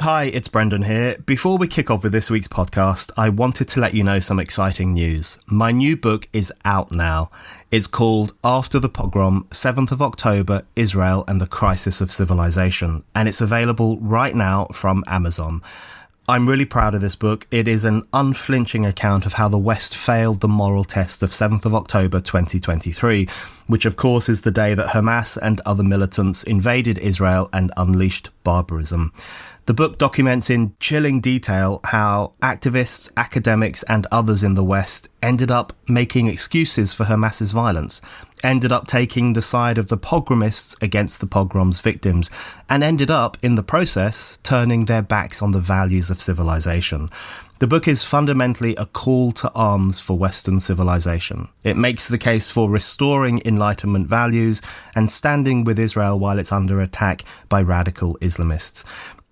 Hi, it's Brendan here. Before we kick off with this week's podcast, I wanted to let you know some exciting news. My new book is out now. It's called After the Pogrom, 7th of October, Israel and the Crisis of Civilization, and it's available right now from Amazon. I'm really proud of this book. It is an unflinching account of how the West failed the moral test of 7th of October 2023, which of course is the day that Hamas and other militants invaded Israel and unleashed barbarism. The book documents in chilling detail how activists, academics and others in the West ended up making excuses for Hamas's violence, ended up taking the side of the pogromists against the pogrom's victims, and ended up, in the process, turning their backs on the values of civilization. The book is fundamentally a call to arms for Western civilization. It makes the case for restoring Enlightenment values and standing with Israel while it's under attack by radical Islamists.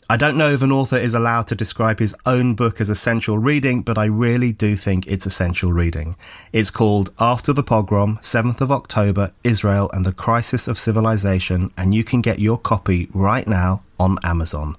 I don't know if an author is allowed to describe his own book as essential reading, but I really do think it's essential reading. It's called After the Pogrom, 7th of October, Israel and the Crisis of Civilization, and you can get your copy right now on Amazon.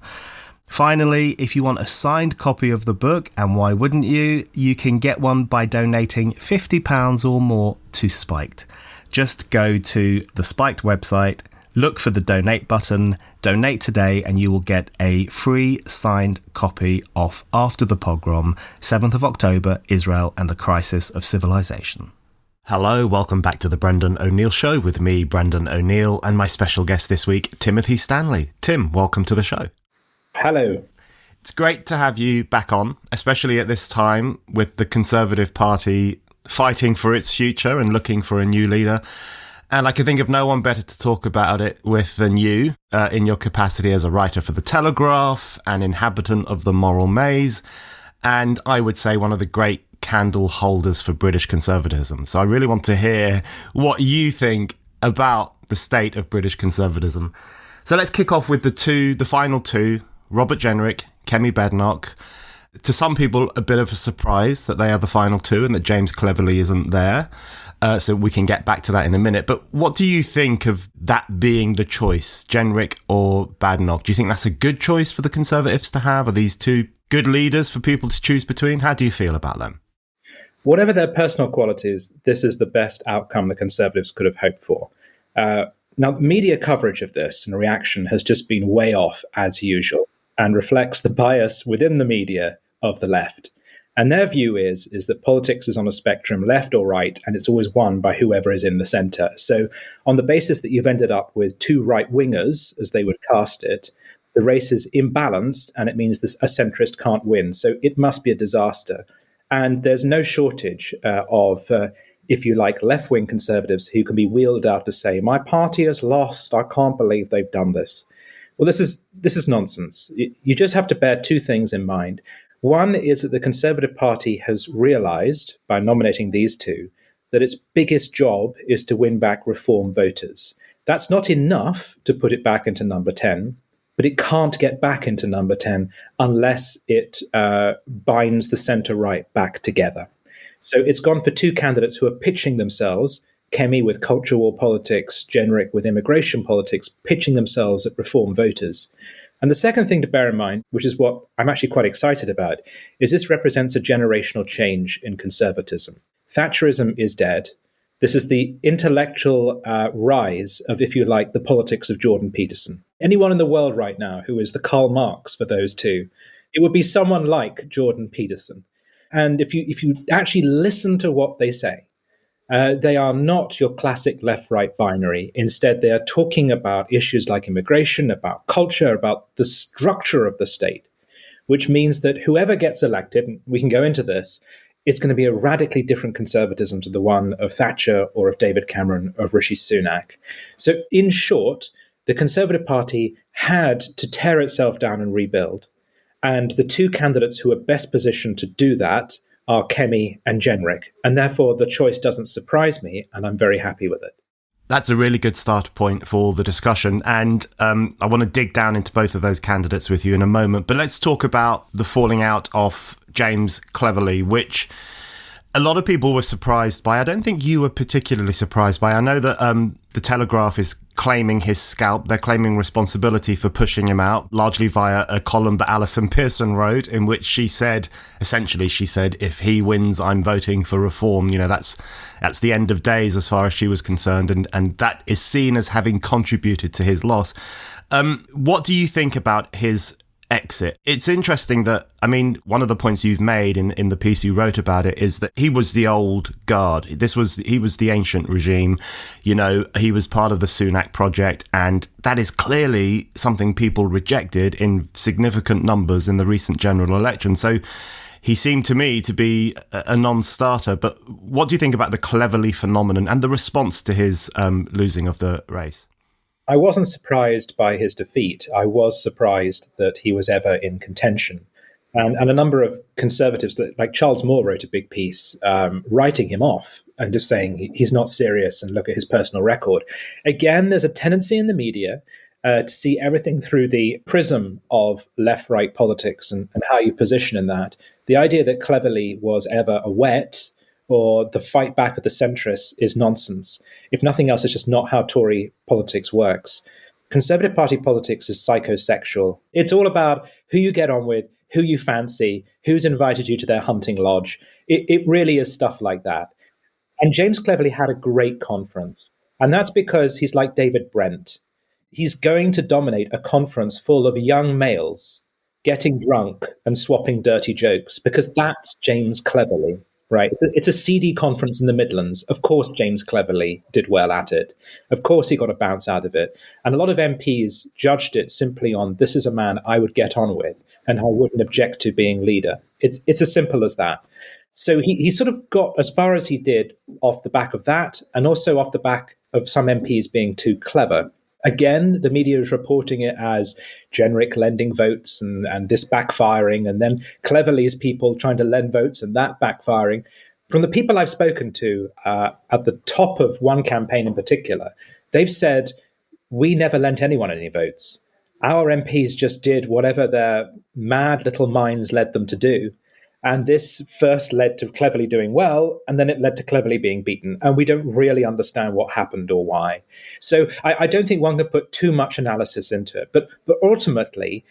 Finally, if you want a signed copy of the book, and why wouldn't you, you can get one by donating £50 or more to Spiked. Just go to the Spiked website, look for the donate button, donate today, and you will get a free signed copy of After the Pogrom, 7th of October, Israel and the Crisis of Civilization. Hello, welcome back to the Brendan O'Neill Show with me, Brendan O'Neill, and my special guest this week, Timothy Stanley. Tim, welcome to the show. Hello. It's great to have you back on, especially at this time with the Conservative Party fighting for its future and looking for a new leader. And I can think of no one better to talk about it with than you, in your capacity as a writer for the Telegraph, an inhabitant of the moral maze, and I would say one of the great candle holders for British conservatism. So I really want to hear what you think about the state of British conservatism. So let's kick off with the final two, Robert Jenrick, Kemi Badenoch. To some people, a bit of a surprise that they are the final two and that James Cleverly isn't there. So we can get back to that in a minute. But what do you think of that being the choice, Jenrick or Badenoch? Do you think that's a good choice for the Conservatives to have? Are these two good leaders for people to choose between? How do you feel about them? Whatever their personal qualities, this is the best outcome the Conservatives could have hoped for. Now, media coverage of this and reaction has just been way off, as usual, and reflects the bias within the media of the left. And their view is that politics is on a spectrum, left or right, and it's always won by whoever is in the centre. So on the basis that you've ended up with two right-wingers, as they would cast it, the race is imbalanced, and it means a centrist can't win. So it must be a disaster. And there's no shortage of, if you like, left-wing conservatives who can be wheeled out to say, my party has lost, I can't believe they've done this. Well, this is nonsense. You just have to bear two things in mind. One is that the Conservative Party has realised, by nominating these two, that its biggest job is to win back Reform voters. That's not enough to put it back into number 10, but it can't get back into number 10 unless it binds the centre-right back together. So it's gone for two candidates who are pitching themselves, Kemi with culture war politics, Jenrick with immigration politics, pitching themselves at Reform voters. And the second thing to bear in mind, which is what I'm actually quite excited about, is this represents a generational change in conservatism. Thatcherism is dead. This is the intellectual rise of, if you like, the politics of Jordan Peterson. Anyone in the world right now who is the Karl Marx for those two, it would be someone like Jordan Peterson. And if you actually listen to what they say, they are not your classic left-right binary. Instead, they are talking about issues like immigration, about culture, about the structure of the state, which means that whoever gets elected, and we can go into this, it's going to be a radically different conservatism to the one of Thatcher or of David Cameron or of Rishi Sunak. So in short, the Conservative Party had to tear itself down and rebuild. And the two candidates who are best positioned to do that are Kemi and Jenrick. And therefore, the choice doesn't surprise me, and I'm very happy with it. That's a really good starter point for the discussion. And I want to dig down into both of those candidates with you in a moment. But let's talk about the falling out of James Cleverly, which A lot of people were surprised by, I don't think you were particularly surprised by, I know that the Telegraph is claiming his scalp. They're claiming responsibility for pushing him out, largely via a column that Alison Pearson wrote, in which she said, if he wins, I'm voting for reform. You know, that's the end of days as far as she was concerned. And that is seen as having contributed to his loss. What do you think about his exit? It's interesting that, I mean, one of the points you've made in the piece you wrote about it is that he was the old guard. He was the ancient regime. You know, he was part of the Sunak project, and that is clearly something people rejected in significant numbers in the recent general election. So he seemed to me to be a non-starter. But what do you think about the Cleverly phenomenon and the response to his losing of the race? I wasn't surprised by his defeat. I was surprised that he was ever in contention. And a number of conservatives, like Charles Moore, wrote a big piece writing him off and just saying he's not serious and look at his personal record. Again, there's a tendency in the media to see everything through the prism of left-right politics and how you position in that. The idea that Cleverly was ever a wet or the fight back of the centrists is nonsense. If nothing else, it's just not how Tory politics works. Conservative Party politics is psychosexual. It's all about who you get on with, who you fancy, who's invited you to their hunting lodge. It really is stuff like that. And James Cleverly had a great conference. And that's because he's like David Brent. He's going to dominate a conference full of young males getting drunk and swapping dirty jokes, because that's James Cleverly. Right. It's a seedy conference in the Midlands. Of course, James Cleverly did well at it. Of course, he got a bounce out of it. And a lot of MPs judged it simply on, this is a man I would get on with and I wouldn't object to being leader. It's as simple as that. So he sort of got as far as he did off the back of that, and also off the back of some MPs being too clever. Again, the media is reporting it as Jenrick lending votes and this backfiring, and then Cleverly's people trying to lend votes and that backfiring. From the people I've spoken to at the top of one campaign in particular, they've said, we never lent anyone any votes. Our MPs just did whatever their mad little minds led them to do. And this first led to Cleverly doing well, and then it led to Cleverly being beaten. And we don't really understand what happened or why. So I don't think one can put too much analysis into it. But ultimately,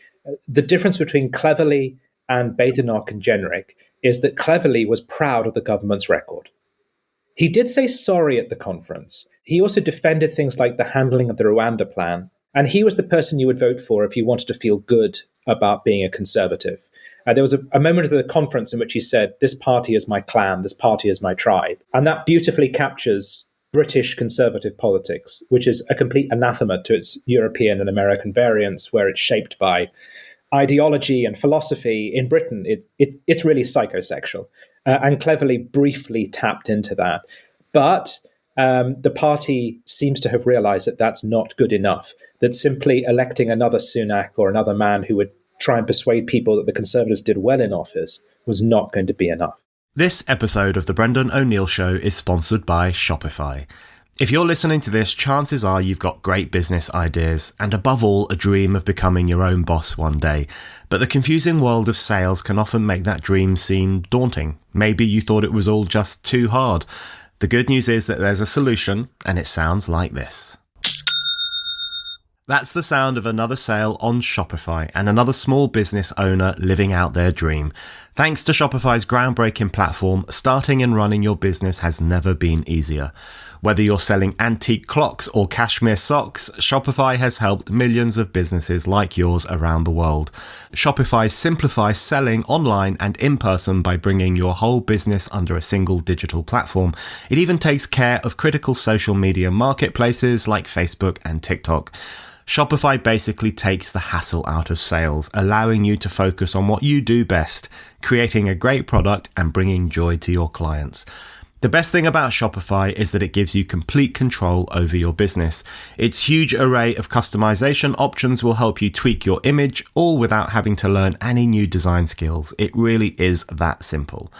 the difference between Cleverly and Badenoch and Jenrick is that Cleverly was proud of the government's record. He did say sorry at the conference. He also defended things like the handling of the Rwanda plan. And he was the person you would vote for if you wanted to feel good about being a conservative. There was a moment of the conference in which he said, this party is my clan, this party is my tribe. And that beautifully captures British conservative politics, which is a complete anathema to its European and American variants, where it's shaped by ideology and philosophy. In Britain, it's really psychosexual. And Cleverly briefly tapped into that. But the party seems to have realized that that's not good enough, that simply electing another Sunak or another man who would try and persuade people that the Conservatives did well in office was not going to be enough. This episode of The Brendan O'Neill Show is sponsored by Shopify. If you're listening to this, chances are you've got great business ideas and, above all, a dream of becoming your own boss one day. But the confusing world of sales can often make that dream seem daunting. Maybe you thought it was all just too hard. The good news is that there's a solution, and it sounds like this. That's the sound of another sale on Shopify and another small business owner living out their dream. Thanks to Shopify's groundbreaking platform, starting and running your business has never been easier. Whether you're selling antique clocks or cashmere socks, Shopify has helped millions of businesses like yours around the world. Shopify simplifies selling online and in person by bringing your whole business under a single digital platform. It even takes care of critical social media marketplaces like Facebook and TikTok. Shopify basically takes the hassle out of sales, allowing you to focus on what you do best, creating a great product and bringing joy to your clients. The best thing about Shopify is that it gives you complete control over your business. Its huge array of customization options will help you tweak your image, all without having to learn any new design skills. It really is that simple.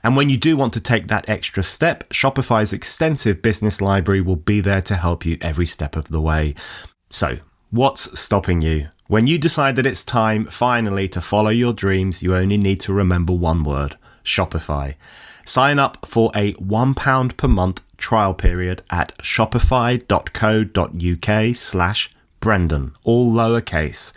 And when you do want to take that extra step, Shopify's extensive business library will be there to help you every step of the way. So, what's stopping you? When you decide that it's time finally to follow your dreams, you only need to remember one word: Shopify. Sign up for a £1 per month trial period at shopify.co.uk/Brendan, all lowercase.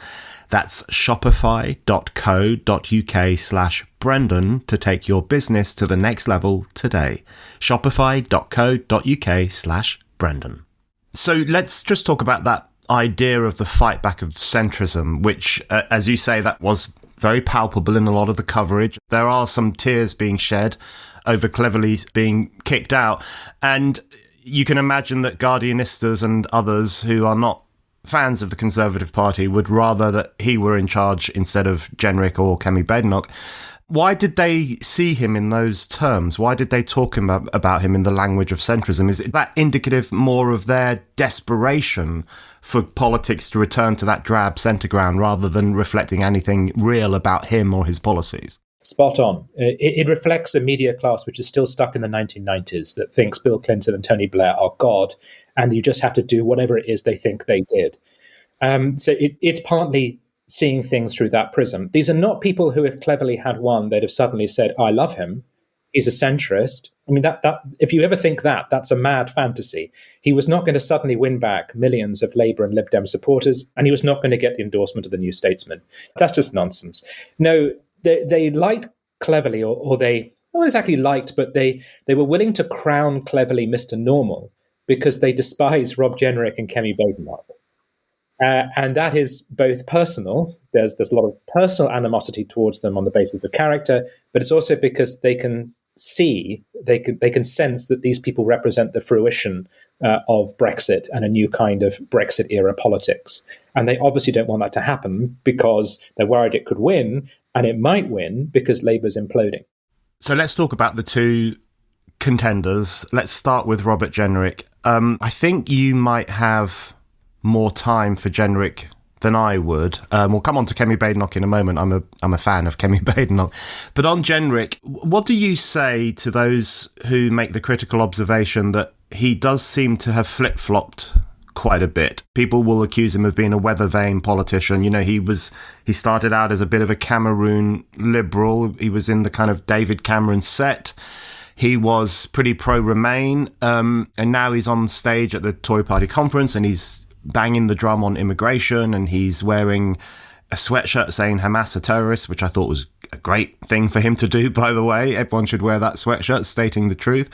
That's shopify.co.uk/Brendan to take your business to the next level today. Shopify.co.uk/Brendan. So let's just talk about that idea of the fight back of centrism, which, as you say, that was very palpable in a lot of the coverage. There are some tears being shed over Cleverly being kicked out. And you can imagine that Guardianistas and others who are not fans of the Conservative Party would rather that he were in charge instead of Jenrick or Kemi Badenoch. Why did they see him in those terms? Why did they talk about him in the language of centrism? Is that indicative more of their desperation for politics to return to that drab centre ground rather than reflecting anything real about him or his policies? Spot on. It reflects a media class which is still stuck in the 1990s that thinks Bill Clinton and Tony Blair are God, and you just have to do whatever it is they think they did. So it's partly seeing things through that prism. These are not people who, if Cleverly had won, they'd have suddenly said, I love him. He's a centrist. I mean, that if you ever think that's a mad fantasy. He was not going to suddenly win back millions of Labour and Lib Dem supporters, and he was not going to get the endorsement of the New Statesman. That's just nonsense. No, they liked Cleverly, or they not exactly liked, but they were willing to crown Cleverly Mr. Normal because they despise Rob Jenrick and Kemi Badenoch. And that is both personal. There's a lot of personal animosity towards them on the basis of character, but it's also because they can see, they can sense that these people represent the fruition of Brexit and a new kind of Brexit era politics. And they obviously don't want that to happen because they're worried it could win, and it might win because Labour's imploding. So let's talk about the two contenders. Let's start with Robert Jenrick. I think you might have more time for Jenrick than I would. We'll come on to Kemi Badenoch in a moment. I'm a fan of Kemi Badenoch. But on Jenrick, what do you say to those who make the critical observation that he does seem to have flip-flopped quite a bit? People will accuse him of being a weather-vane politician. You know, he started out as a bit of a Cameroon liberal. He was in the kind of David Cameron set. He was pretty pro-Remain, and now he's on stage at the Tory party conference and he's banging the drum on immigration, and he's wearing a sweatshirt saying Hamas are terrorists, which I thought was a great thing for him to do, by the way. Everyone should wear that sweatshirt, stating the truth.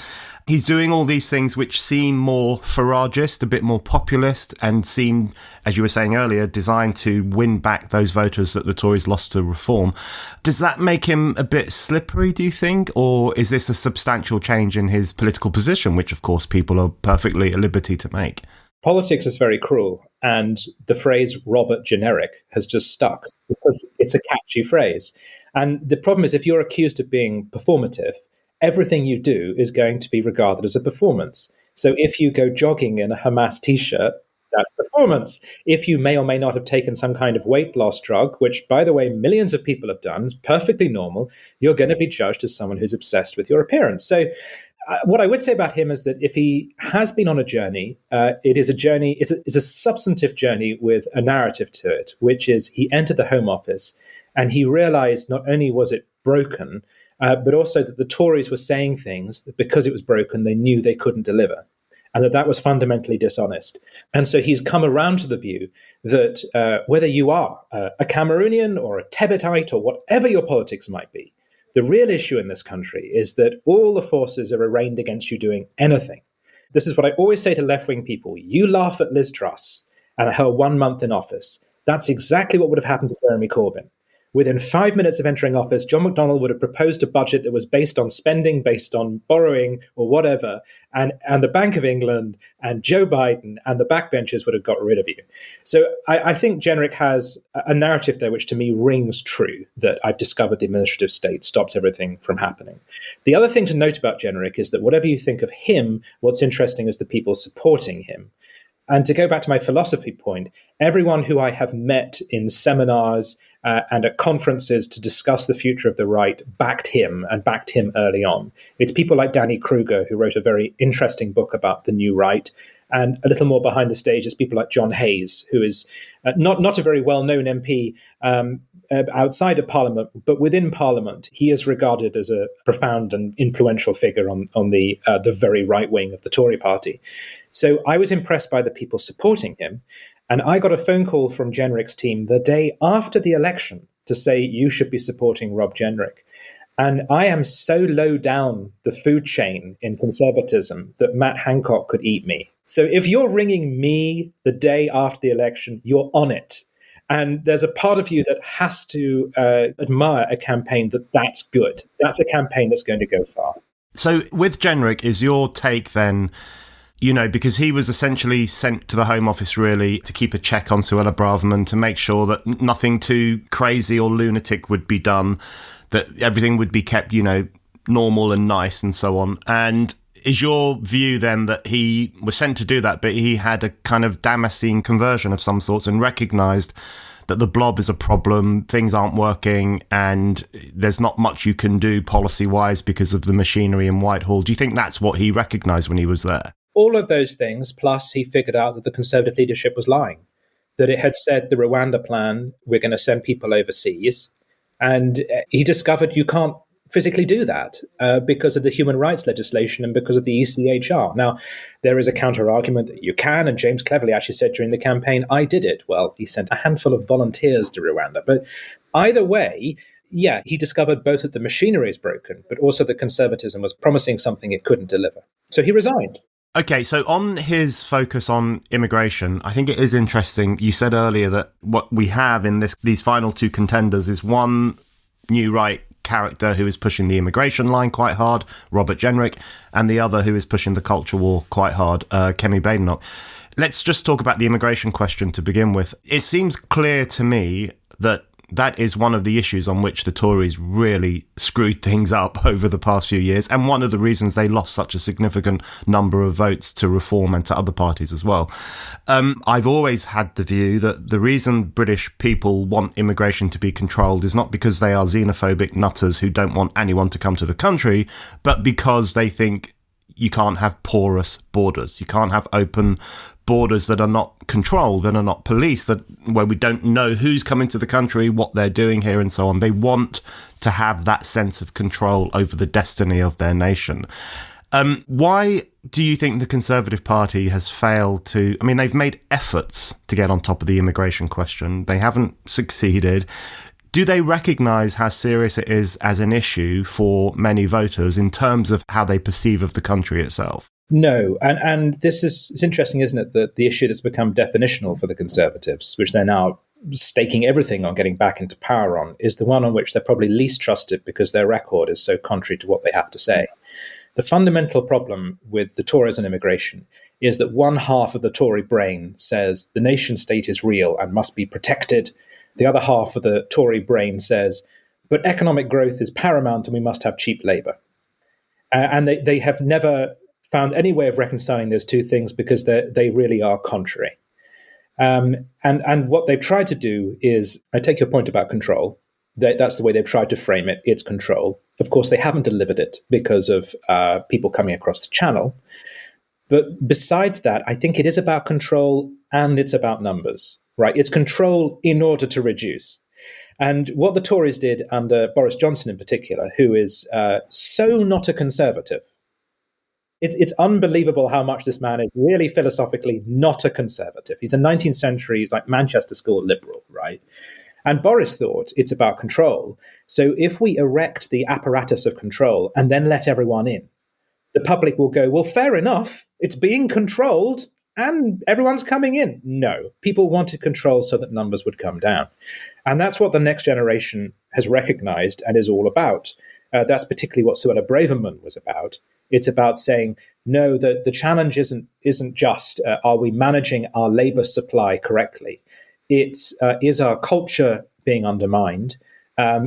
He's doing all these things which seem more Farageist, a bit more populist, and seem, as you were saying earlier, designed to win back those voters that the Tories lost to Reform. Does that make him a bit slippery, do you think? Or is this a substantial change in his political position, which, of course, people are perfectly at liberty to make? Politics is very cruel, and the phrase Robert Jenrick has just stuck because it's a catchy phrase. And the problem is, if you're accused of being performative, everything you do is going to be regarded as a performance. So if you go jogging in a Hamas t-shirt, that's performance. If you may or may not have taken some kind of weight loss drug, which, by the way, millions of people have done, is perfectly normal, you're going to be judged as someone who's obsessed with your appearance. So what I would say about him is that if he has been on a journey, it is a journey, it's a substantive journey with a narrative to it, which is he entered the Home Office and he realized not only was it broken, but also that the Tories were saying things that because it was broken, they knew they couldn't deliver, and that was fundamentally dishonest. And so he's come around to the view that whether you are a Cameroonian or a Tebetite or whatever your politics might be, the real issue in this country is that all the forces are arraigned against you doing anything. This is what I always say to left-wing people. You laugh at Liz Truss and her 1 month in office. That's exactly what would have happened to Jeremy Corbyn. Within 5 minutes of entering office, John McDonnell would have proposed a budget that was based on spending, based on borrowing or whatever, and the Bank of England and Joe Biden and the backbenchers would have got rid of you. So I think Jenrick has a narrative there which to me rings true, that I've discovered the administrative state stops everything from happening. The other thing to note about Jenrick is that whatever you think of him, what's interesting is the people supporting him. And to go back to my philosophy point, everyone who I have met in seminars and at conferences to discuss the future of the right backed him early on. It's people like Danny Kruger, who wrote a very interesting book about the new right. And a little more behind the stage is people like John Hayes, who is not a very well-known MP outside of Parliament, but within Parliament, he is regarded as a profound and influential figure on the very right wing of the Tory party. So I was impressed by the people supporting him. And I got a phone call from Jenrick's team the day after the election to say, you should be supporting Rob Jenrick. And I am so low down the food chain in conservatism that Matt Hancock could eat me. So if you're ringing me the day after the election, you're on it. And there's a part of you that has to admire a campaign that's good. That's a campaign that's going to go far. So with Jenrick, is your take then, because he was essentially sent to the Home Office really to keep a check on Suella Braverman, to make sure that nothing too crazy or lunatic would be done, that everything would be kept, normal and nice and so on. And is your view then that he was sent to do that, but he had a kind of Damascene conversion of some sorts and recognised that the blob is a problem, things aren't working, and there's not much you can do policy-wise because of the machinery in Whitehall? Do you think that's what he recognised when he was there? All of those things, plus he figured out that the Conservative leadership was lying, that it had said the Rwanda plan, we're going to send people overseas, and he discovered you can't physically do that because of the human rights legislation and because of the ECHR. Now, there is a counter-argument that you can, and James cleverly actually said during the campaign, I did it. Well, he sent a handful of volunteers to Rwanda. But either way, yeah, he discovered both that the machinery is broken, but also that conservatism was promising something it couldn't deliver. So he resigned. Okay, so on his focus on immigration, I think it is interesting. You said earlier that what we have in these final two contenders is one new right character who is pushing the immigration line quite hard, Robert Jenrick, and the other who is pushing the culture war quite hard, Kemi Badenoch. Let's just talk about the immigration question to begin with. It seems clear to me that that is one of the issues on which the Tories really screwed things up over the past few years, and one of the reasons they lost such a significant number of votes to Reform and to other parties as well. I've always had the view that the reason British people want immigration to be controlled is not because they are xenophobic nutters who don't want anyone to come to the country, but because they think you can't have porous borders. You can't have open borders that are not controlled, that are not policed, where we don't know who's coming to the country, what they're doing here, and so on. They want to have that sense of control over the destiny of their nation. Why do you think the Conservative Party has failed to... I mean, they've made efforts to get on top of the immigration question. They haven't succeeded. Do they recognise how serious it is as an issue for many voters in terms of how they perceive of the country itself? No, and this it's interesting, isn't it, that the issue that's become definitional for the Conservatives, which they're now staking everything on getting back into power on, is the one on which they're probably least trusted because their record is so contrary to what they have to say. The fundamental problem with the Tories on immigration is that one half of the Tory brain says the nation state is real and must be protected. The other half of the Tory brain says, but economic growth is paramount and we must have cheap labour. And they have never found any way of reconciling those two things because they really are contrary. And what they've tried to do is, I take your point about control. That's the way they've tried to frame it. It's control. Of course, they haven't delivered it because of people coming across the channel. But besides that, I think it is about control and it's about numbers, right? It's control in order to reduce. And what the Tories did under Boris Johnson in particular, who is so not a conservative, it's unbelievable how much this man is really philosophically not a conservative. He's a 19th century, like Manchester school liberal, right? And Boris thought it's about control. So if we erect the apparatus of control and then let everyone in, the public will go, well, fair enough, it's being controlled and everyone's coming in. No, people wanted control so that numbers would come down. And that's what the next generation has recognized and is all about. That's particularly what Suella Braverman was about. It's about saying, no, the challenge isn't just, are we managing our labor supply correctly? It's, is our culture being undermined?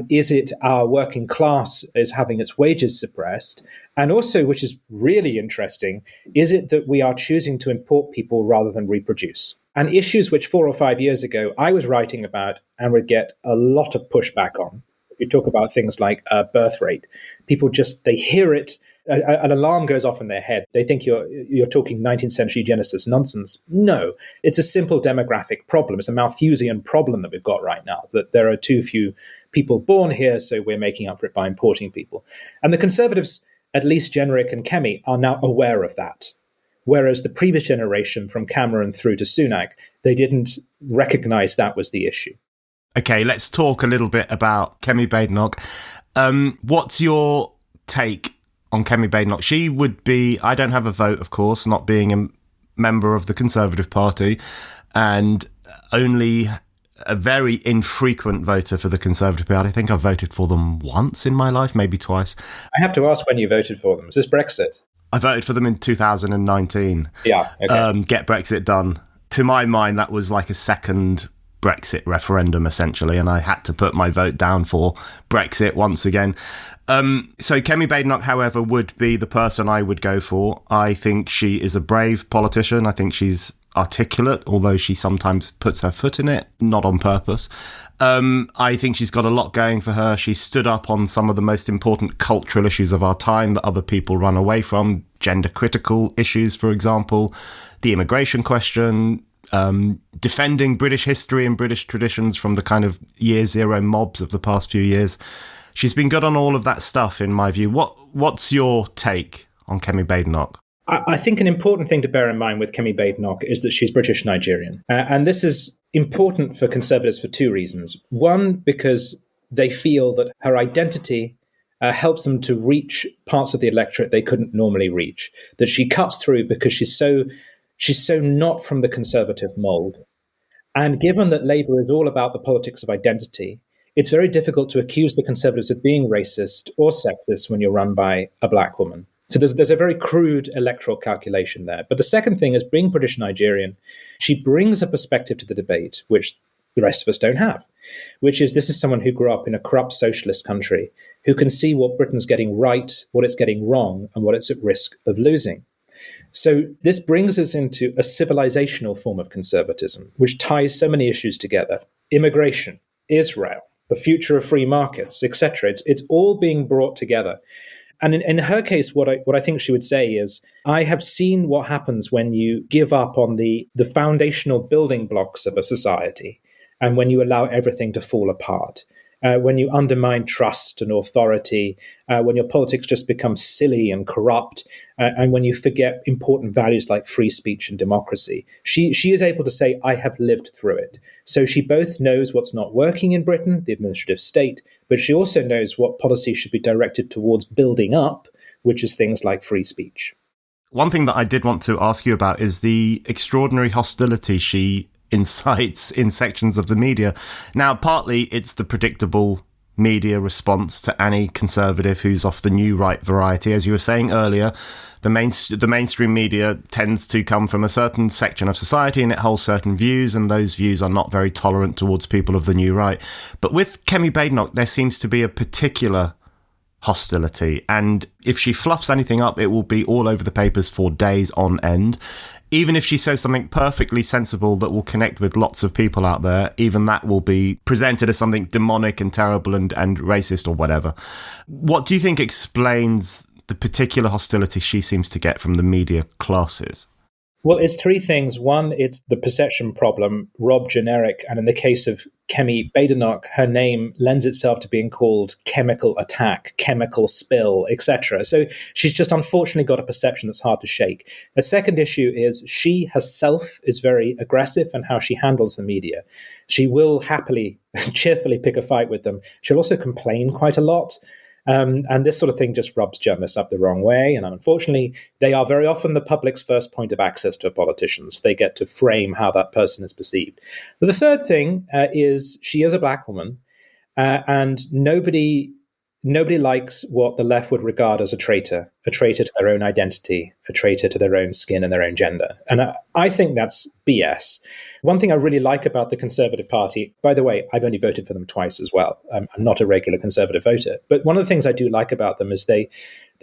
Is it our working class is having its wages suppressed? And also, which is really interesting, is it that we are choosing to import people rather than reproduce? and issues which 4 or 5 years ago I was writing about and would get a lot of pushback on. You talk about things like birth rate. People just, they hear it, an alarm goes off in their head. They think you're talking 19th century Genesis nonsense. No, it's a simple demographic problem. It's a Malthusian problem that we've got right now, that there are too few people born here, so we're making up for it by importing people. And the Conservatives, at least Jenrick and Kemi, are now aware of that. Whereas the previous generation, from Cameron through to Sunak, they didn't recognise that was the issue. Okay, let's talk a little bit about Kemi Badenoch. What's your take on Kemi Badenoch? She would be, I don't have a vote, of course, not being a member of the Conservative Party, and only a very infrequent voter for the Conservative Party. I think I've voted for them once in my life, maybe twice. I have to ask when you voted for them. Is this Brexit? I voted for them in 2019. Yeah, okay. Get Brexit done. To my mind, that was like a second Brexit referendum, essentially, and I had to put my vote down for Brexit once again. So Kemi Badenoch, however, would be the person I would go for. I think she is a brave politician. I think she's articulate, although she sometimes puts her foot in it, not on purpose. I think she's got a lot going for her. She stood up on some of the most important cultural issues of our time that other people run away from. Gender critical issues, for example, the immigration question, defending British history and British traditions from the kind of year zero mobs of the past few years. She's been good on all of that stuff, in my view. What's your take on Kemi Badenoch? I think an important thing to bear in mind with Kemi Badenoch is that she's British Nigerian. And this is important for Conservatives for two reasons. One, because they feel that her identity helps them to reach parts of the electorate they couldn't normally reach, that she cuts through because she's so not from the Conservative mould. And given that Labour is all about the politics of identity, it's very difficult to accuse the Conservatives of being racist or sexist when you're run by a black woman. So there's a very crude electoral calculation there. But the second thing is, being British Nigerian, she brings a perspective to the debate, which the rest of us don't have, which is, this is someone who grew up in a corrupt socialist country, who can see what Britain's getting right, what it's getting wrong, and what it's at risk of losing. So this brings us into a civilizational form of conservatism, which ties so many issues together. Immigration, Israel, the future of free markets, etc. It's all being brought together. And in her case, what I think she would say is, I have seen what happens when you give up on the foundational building blocks of a society, and when you allow everything to fall apart. When you undermine trust and authority, when your politics just become silly and corrupt, and when you forget important values like free speech and democracy. She is able to say, I have lived through it. So she both knows what's not working in Britain, the administrative state, but she also knows what policy should be directed towards building up, which is things like free speech. One thing that I did want to ask you about is the extraordinary hostility she incites in sections of the media. Now, partly it's the predictable media response to any conservative who's off the new right variety. As you were saying earlier, the mainstream media tends to come from a certain section of society, and it holds certain views, and those views are not very tolerant towards people of the new right. But with Kemi Badenoch, there seems to be a particular hostility, and if she fluffs anything up, it will be all over the papers for days on end. Even if she says something perfectly sensible that will connect with lots of people out there, even that will be presented as something demonic and terrible and racist or whatever. What do you think explains the particular hostility she seems to get from the media classes? Well, it's three things. One, it's the perception problem, Rob generic, and in the case of Kemi Badenoch, her name lends itself to being called chemical attack, chemical spill, etc. So she's just unfortunately got a perception that's hard to shake. The second issue is she herself is very aggressive in how she handles the media. She will happily, cheerfully pick a fight with them. She'll also complain quite a lot. And this sort of thing just rubs journalists up the wrong way. And unfortunately, they are very often the public's first point of access to politicians. They get to frame how that person is perceived. But the third thing is she is a black woman, and nobody likes what the left would regard as a traitor to their own identity, a traitor to their own skin and their own gender. And I think that's BS. One thing I really like about the Conservative Party, by the way, I've only voted for them twice as well. I'm not a regular Conservative voter. But one of the things I do like about them is they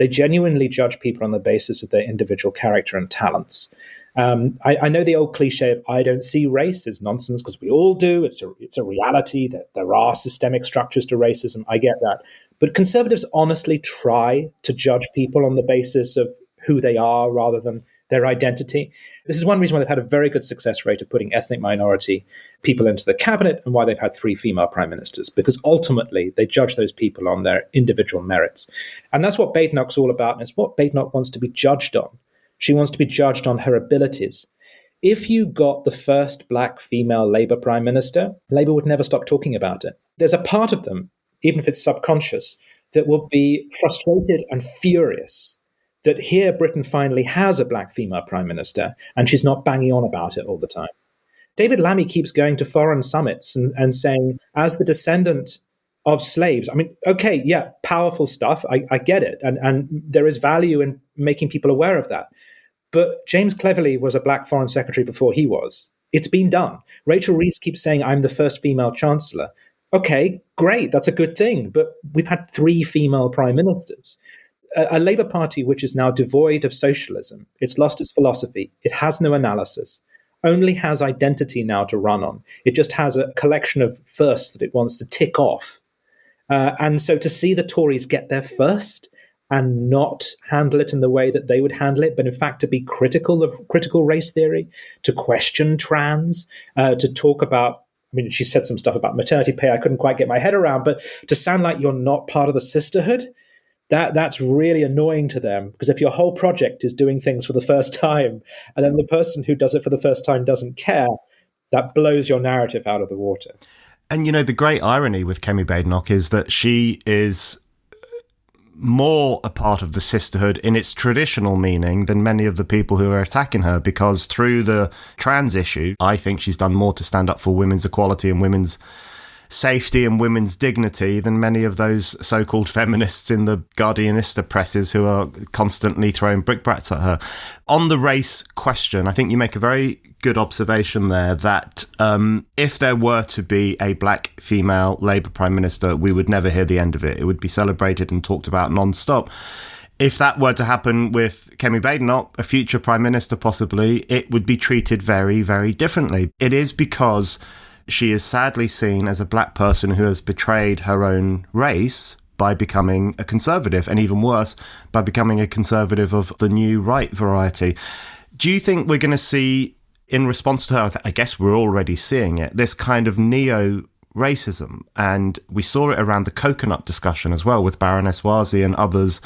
genuinely judge people on the basis of their individual character and talents. I know the old cliche of "I don't see race" is nonsense, because we all do. It's a reality that there are systemic structures to racism. I get that. But conservatives honestly try to judge people on the basis of who they are rather than their identity. This is one reason why they've had a very good success rate of putting ethnic minority people into the cabinet, and why they've had 3 female prime ministers, because ultimately they judge those people on their individual merits. And that's what Badenoch's all about, and it's what Badenoch wants to be judged on. She wants to be judged on her abilities. If you got the first black female Labour prime minister, Labour would never stop talking about it. There's a part of them, even if it's subconscious, that will be frustrated and furious that here Britain finally has a black female prime minister, and she's not banging on about it all the time. David Lammy keeps going to foreign summits and saying, as the descendant of slaves, I mean, okay, yeah, powerful stuff, I get it, and there is value in making people aware of that. But James Cleverly was a black foreign secretary before he was. It's been done. Rachel Reeves keeps saying, I'm the first female chancellor. Okay, great, that's a good thing, but we've had 3 female prime ministers. A Labour Party which is now devoid of socialism, it's lost its philosophy, it has no analysis, only has identity now to run on. It just has a collection of firsts that it wants to tick off. And so to see the Tories get there first and not handle it in the way that they would handle it, but in fact to be critical of critical race theory, to question trans, to talk about, I mean, she said some stuff about maternity pay I couldn't quite get my head around, but to sound like you're not part of the sisterhood, that's really annoying to them, because if your whole project is doing things for the first time, and then the person who does it for the first time doesn't care, that blows your narrative out of the water. And, you know, the great irony with Kemi Badenoch is that she is more a part of the sisterhood in its traditional meaning than many of the people who are attacking her, because through the trans issue, I think she's done more to stand up for women's equality and women's safety and women's dignity than many of those so-called feminists in the Guardianista presses who are constantly throwing brickbats at her. On the race question, I think you make a very good observation there that if there were to be a black female Labour Prime Minister, we would never hear the end of it. It would be celebrated and talked about non-stop. If that were to happen with Kemi Badenoch, a future Prime Minister possibly, it would be treated very, very differently. It is because she is sadly seen as a black person who has betrayed her own race by becoming a conservative, and even worse, by becoming a conservative of the new right variety. Do you think we're going to see, in response to her, I guess we're already seeing it, this kind of neo-racism? And we saw it around the coconut discussion as well, with Baroness Wazi and others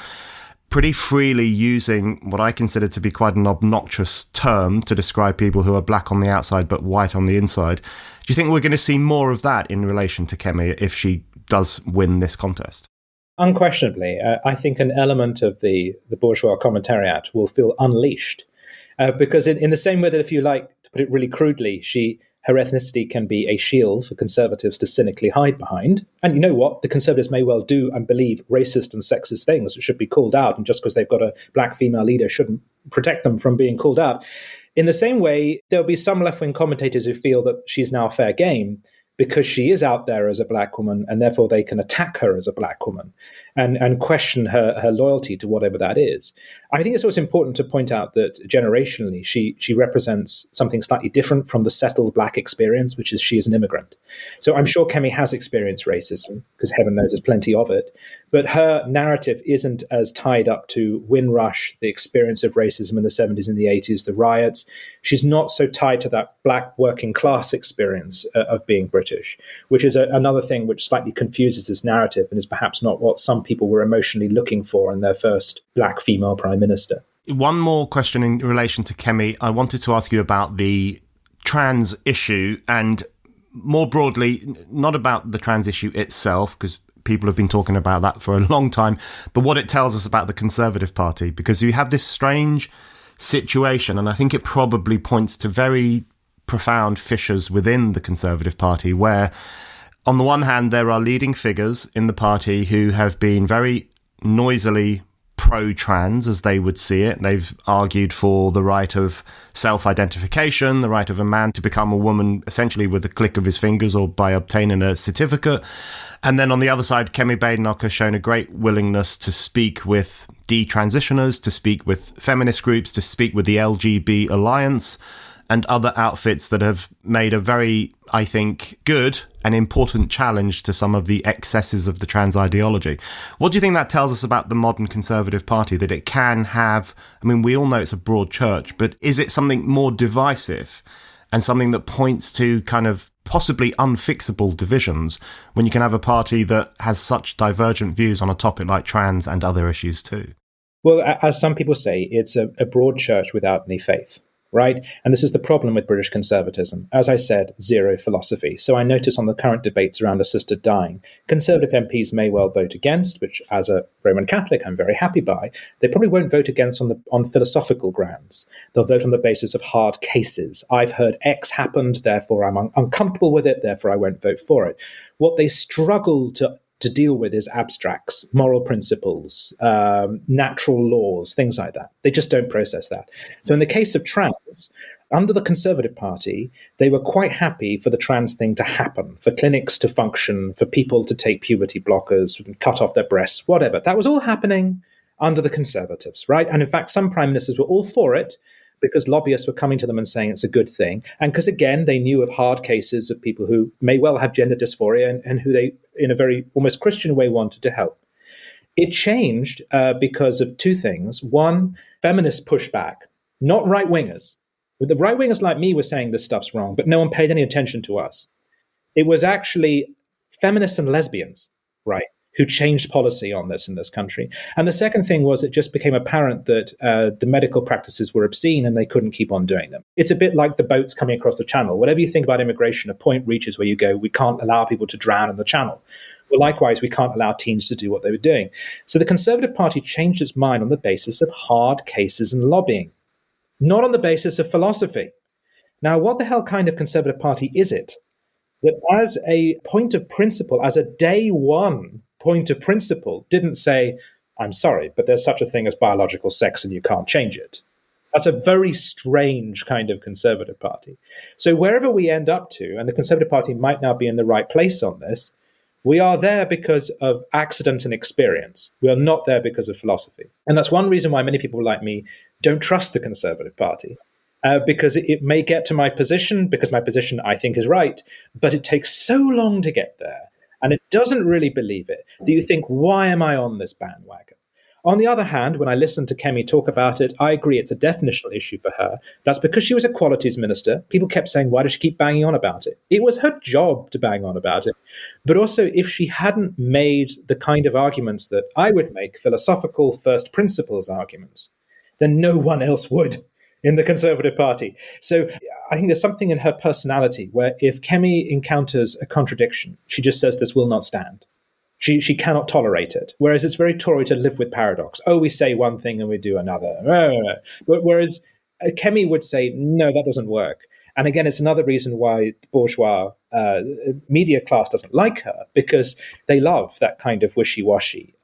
pretty freely using what I consider to be quite an obnoxious term to describe people who are black on the outside but white on the inside. Do you think we're going to see more of that in relation to Kemi if she does win this contest? Unquestionably. I think an element of the bourgeois commentariat will feel unleashed. Because in the same way that, if you like, to put it really crudely, her ethnicity can be a shield for conservatives to cynically hide behind. And you know what? The conservatives may well do and believe racist and sexist things that should be called out, and just because they've got a black female leader shouldn't protect them from being called out. In the same way, there'll be some left-wing commentators who feel that she's now fair game because she is out there as a black woman, and therefore they can attack her as a black woman and question her loyalty to whatever that is. I think it's also important to point out that generationally, she represents something slightly different from the settled black experience, which is she is an immigrant. So I'm sure Kemi has experienced racism, because heaven knows there's plenty of it, but her narrative isn't as tied up to Windrush, the experience of racism in the 70s and the 80s, the riots. She's not so tied to that black working class experience of being British, which is another thing which slightly confuses this narrative and is perhaps not what some people were emotionally looking for in their first black female prime minister. One more question in relation to Kemi. I wanted to ask you about the trans issue, and more broadly, not about the trans issue itself, because people have been talking about that for a long time, but what it tells us about the Conservative Party, because you have this strange situation, and I think it probably points to very profound fissures within the Conservative Party, where on the one hand there are leading figures in the party who have been very noisily pro-trans, as they would see it. They've argued for the right of self-identification, the right of a man to become a woman essentially with a click of his fingers or by obtaining a certificate. And then on the other side, Kemi Badenoch has shown a great willingness to speak with detransitioners, to speak with feminist groups, to speak with the LGB Alliance and other outfits that have made a very, I think, good and important challenge to some of the excesses of the trans ideology. What do you think that tells us about the modern Conservative Party, that it can have, I mean, we all know it's a broad church, but is it something more divisive and something that points to kind of possibly unfixable divisions when you can have a party that has such divergent views on a topic like trans and other issues too? Well, as some people say, it's a broad church without any faith. Right? And this is the problem with British conservatism. As I said, zero philosophy. So I notice on the current debates around assisted dying, Conservative MPs may well vote against, which as a Roman Catholic I'm very happy by. They probably won't vote against on philosophical grounds. They'll vote on the basis of hard cases. I've heard X happened, therefore I'm uncomfortable with it, therefore I won't vote for it. What they struggle to deal with is abstracts, moral principles, natural laws, things like that. They just don't process that. So in the case of trans, under the Conservative Party, they were quite happy for the trans thing to happen, for clinics to function, for people to take puberty blockers, cut off their breasts, whatever. That was all happening under the Conservatives, right? And in fact, some prime ministers were all for it, because lobbyists were coming to them and saying it's a good thing. And because, again, they knew of hard cases of people who may well have gender dysphoria and who they, in a very almost Christian way, wanted to help. It changed because of two things. One, feminists pushed back, not right-wingers. The right-wingers like me were saying this stuff's wrong, but no one paid any attention to us. It was actually feminists and lesbians, right, who changed policy on this in this country. And the second thing was it just became apparent that the medical practices were obscene and they couldn't keep on doing them. It's a bit like the boats coming across the channel. Whatever you think about immigration, a point reaches where you go, we can't allow people to drown in the channel. Well, likewise, we can't allow teens to do what they were doing. So the Conservative Party changed its mind on the basis of hard cases and lobbying, not on the basis of philosophy. Now, what the hell kind of Conservative Party is it that as a point of principle, as a day one point of principle, didn't say, I'm sorry, but there's such a thing as biological sex and you can't change it? That's a very strange kind of Conservative Party. So wherever we end up to, and the Conservative Party might now be in the right place on this, we are there because of accident and experience. We are not there because of philosophy. And that's one reason why many people like me don't trust the Conservative Party. Because it may get to my position, because my position I think is right, but it takes so long to get there, and it doesn't really believe it, that you think, why am I on this bandwagon? On the other hand, when I listen to Kemi talk about it, I agree it's a definitional issue for her. That's because she was equalities minister. People kept saying, why does she keep banging on about it? It was her job to bang on about it. But also, if she hadn't made the kind of arguments that I would make, philosophical first principles arguments, then no one else would in the Conservative Party. So I think there's something in her personality where if Kemi encounters a contradiction, she just says this will not stand. She cannot tolerate it. Whereas it's very Tory to live with paradox. Oh, we say one thing and we do another. Whereas Kemi would say, no, that doesn't work. And again, it's another reason why the bourgeois media class doesn't like her, because they love that kind of wishy-washy,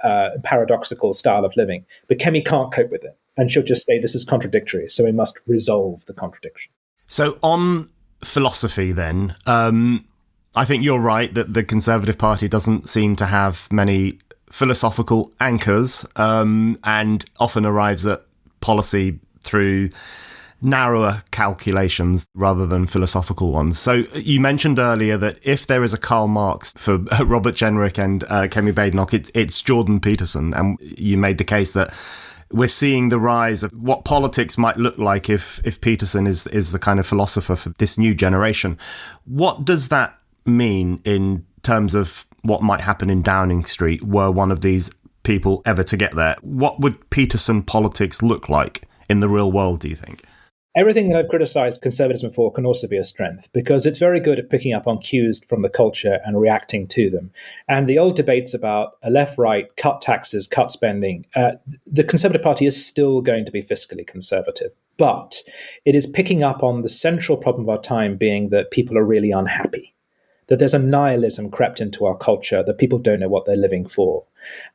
paradoxical style of living. But Kemi can't cope with it. And she'll just say this is contradictory, so we must resolve the contradiction. So on philosophy then, I think you're right that the Conservative Party doesn't seem to have many philosophical anchors, and often arrives at policy through narrower calculations rather than philosophical ones. So you mentioned earlier that if there is a Karl Marx for Robert Jenrick and Kemi Badenoch, it's Jordan Peterson. And you made the case that we're seeing the rise of what politics might look like if Peterson is the kind of philosopher for this new generation. What does that mean in terms of what might happen in Downing Street were one of these people ever to get there? What would Peterson politics look like in the real world, do you think? Everything that I've criticized conservatism for can also be a strength, because it's very good at picking up on cues from the culture and reacting to them. And the old debates about a left-right, cut taxes, cut spending, the Conservative Party is still going to be fiscally conservative. But it is picking up on the central problem of our time being that people are really unhappy. that there's a nihilism crept into our culture, that people don't know what they're living for.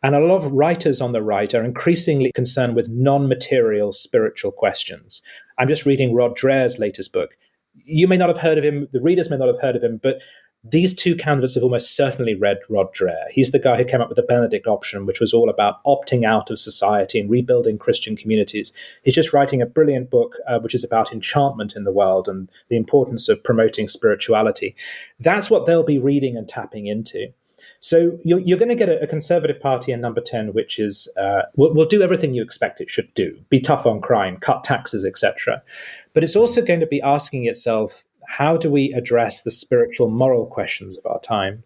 And a lot of writers on the right are increasingly concerned with non-material spiritual questions. I'm just reading Rod Dreher's latest book. You may not have heard of him, the readers may not have heard of him, but these two candidates have almost certainly read Rod Dreher. He's the guy who came up with the Benedict option, which was all about opting out of society and rebuilding Christian communities. He's just writing a brilliant book, which is about enchantment in the world and the importance of promoting spirituality. That's what they'll be reading and tapping into. So you're going to get a Conservative Party in number 10, which is will do everything you expect it should do, be tough on crime, cut taxes, etc. But it's also going to be asking itself, how do we address the spiritual, moral questions of our time?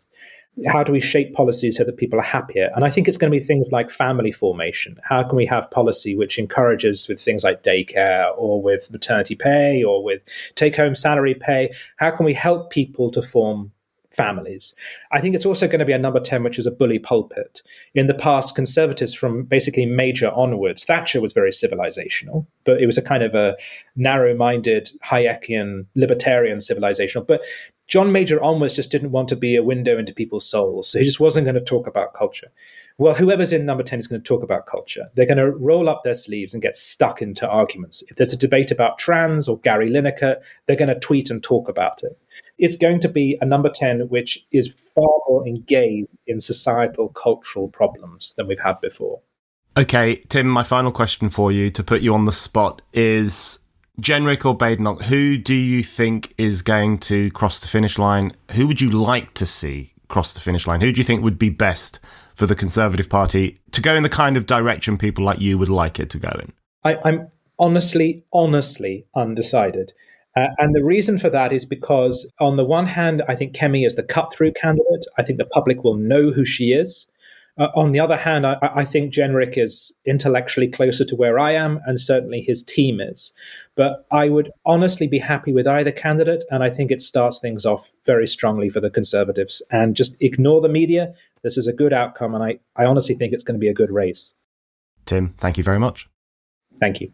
How do we shape policies so that people are happier? And I think it's going to be things like family formation. How can we have policy which encourages with things like daycare or with maternity pay or with take-home salary pay? How can we help people to form families? I think it's also going to be a number 10, which is a bully pulpit. In the past, Conservatives from basically Major onwards, Thatcher was very civilizational, but it was a kind of a narrow-minded, Hayekian, libertarian civilizational. But John Major onwards just didn't want to be a window into people's souls, so he just wasn't going to talk about culture. Well, whoever's in number 10 is going to talk about culture. They're going to roll up their sleeves and get stuck into arguments. If there's a debate about trans or Gary Lineker, they're going to tweet and talk about it. It's going to be a number 10 which is far more engaged in societal, cultural problems than we've had before. Okay, Tim, my final question for you, to put you on the spot, is Jenrick or Badenoch, who do you think is going to cross the finish line? Who would you like to see cross the finish line? Who do you think would be best for the Conservative Party to go in the kind of direction people like you would like it to go in? I'm honestly undecided. And the reason for that is because, on the one hand, I think Kemi is the cut-through candidate. I think the public will know who she is. On the other hand, I think Jenrick is intellectually closer to where I am, and certainly his team is. But I would honestly be happy with either candidate, and I think it starts things off very strongly for the Conservatives. And just ignore the media. This is a good outcome, and I honestly think it's going to be a good race. Tim, thank you very much. Thank you.